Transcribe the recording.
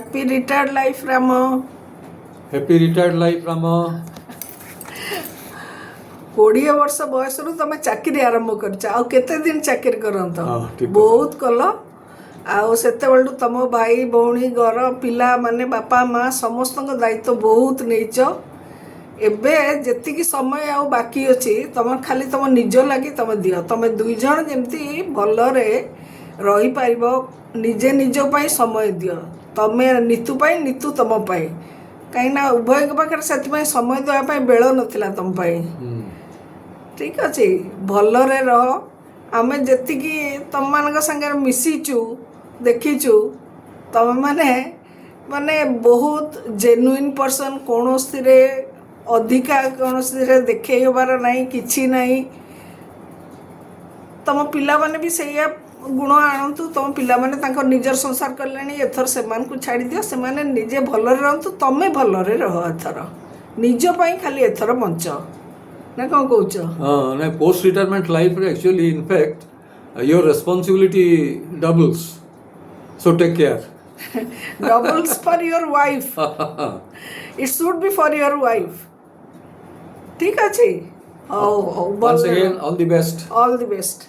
Happy retired life, Rama. Happy retired life, Rama. 20 वर्ष बयस तुम चाकरी आरंभ कर आउ केते दिन चाकरी करंत ठीक बहुत कल आउ सेते बेलु तुम भाई भौणी घर पिला माने बापा माँ समस्त दायित्व बहुत नहींच एबे जेतिकी समय आउ बाकी अच्छी तुम खाली तुम निज लगी तुम दियो तुम दुई जन जमती भलरे रही पारिबो निजे निज पाई समय दियो तमे नीतू पाई नीतू तुम पाई कहीं उभय पाखे से समय देवाई बेल नथिला तुम पाई ठीक अच्छे भलरे रह आमे जेतिकी तुम मान संगे मिसीचु देखीचु तुम माने माने बहुत जेन्युइन पर्सन कौन अधिका कौन देखे हबार नहीं किछि नहीं तुम पिला माने भी सैया गुण आणतु तुम पिला माने तांको निजर संसार कलेनी एथर सेमान को छाड़ी दियो से माने निजे भलरे रहंतु तमे भलरे रह एथर निज पई खाली एथर बंच ना कौन कहूच ना पोस्ट रिटायरमेंट लाइफ रे actually in fact your responsibility doubles so take care doubles for your wife it should be for your wife ठीक अच्छे once again all the best all the best